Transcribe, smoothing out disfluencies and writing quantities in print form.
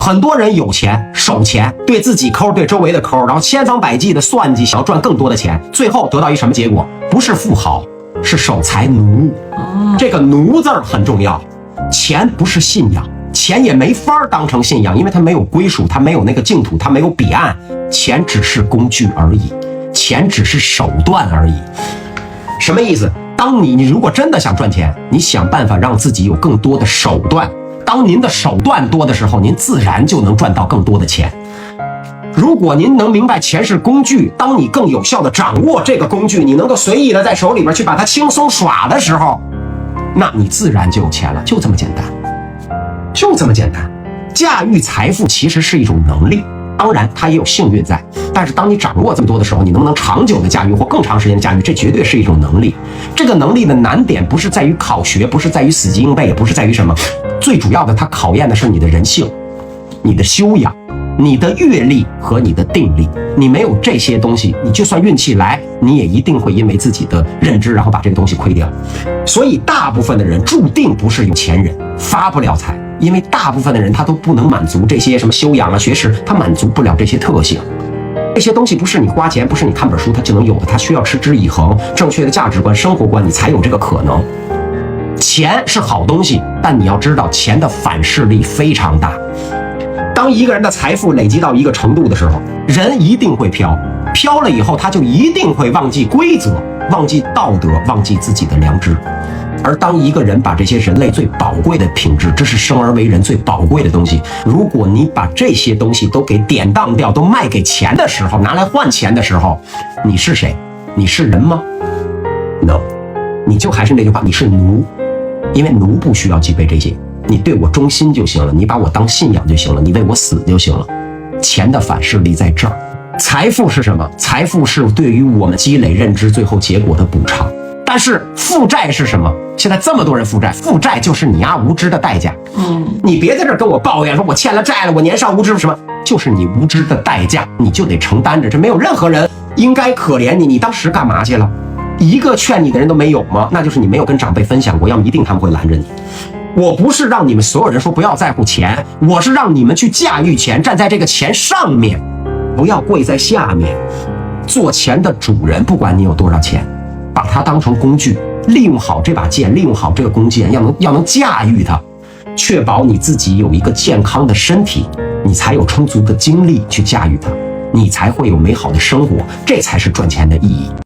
很多人有钱守钱，对自己抠，对周围的抠，然后千方百计的算计，想要赚更多的钱，最后得到一什么结果？不是富豪，是守财奴。这个奴字儿很重要。钱不是信仰，钱也没法当成信仰，因为它没有归属，它没有那个净土，它没有彼岸。钱只是工具而已，钱只是手段而已。什么意思？当你如果真的想赚钱，你想办法让自己有更多的手段。当您的手段多的时候，您自然就能赚到更多的钱。如果您能明白钱是工具，当你更有效的掌握这个工具，你能够随意的在手里边去把它轻松耍的时候，那你自然就有钱了，就这么简单，就这么简单。驾驭财富其实是一种能力，当然它也有幸运在，但是当你掌握这么多的时候，你能不能长久的驾驭或更长时间的驾驭，这绝对是一种能力。这个能力的难点不是在于考学，不是在于死记硬背，也不是在于什么，最主要的它考验的是你的人性，你的修养，你的阅历和你的定力。你没有这些东西，你就算运气来，你也一定会因为自己的认知然后把这个东西亏掉。所以大部分的人注定不是有钱人，发不了财，因为大部分的人他都不能满足这些什么修养啊、学识，他满足不了这些特性。这些东西不是你花钱，不是你看本书它就能有的，它需要持之以恒，正确的价值观、生活观，你才有这个可能。钱是好东西，但你要知道钱的反噬力非常大。当一个人的财富累积到一个程度的时候，人一定会飘，飘了以后他就一定会忘记规则，忘记道德，忘记自己的良知。而当一个人把这些人类最宝贵的品质，这是生而为人最宝贵的东西，如果你把这些东西都给典当掉，都卖给钱的时候，拿来换钱的时候，你是谁？你是人吗？ No， 你就还是那句话，你是奴。因为奴不需要具备这些，你对我忠心就行了，你把我当信仰就行了，你为我死就行了。钱的反噬力在这儿。财富是什么？财富是对于我们积累认知最后结果的补偿。但是负债是什么？现在这么多人负债，负债就是你无知的代价。你别在这跟我抱怨说我欠了债了，我年少无知什么，就是你无知的代价，你就得承担着。这没有任何人应该可怜你，你当时干嘛去了？一个劝你的人都没有吗？那就是你没有跟长辈分享过，要么一定他们会拦着你。我不是让你们所有人说不要在乎钱，我是让你们去驾驭钱，站在这个钱上面，不要跪在下面，做钱的主人。不管你有多少钱，把它当成工具，利用好这把剑，利用好这个弓箭，要能驾驭它，确保你自己有一个健康的身体，你才有充足的精力去驾驭它，你才会有美好的生活，这才是赚钱的意义。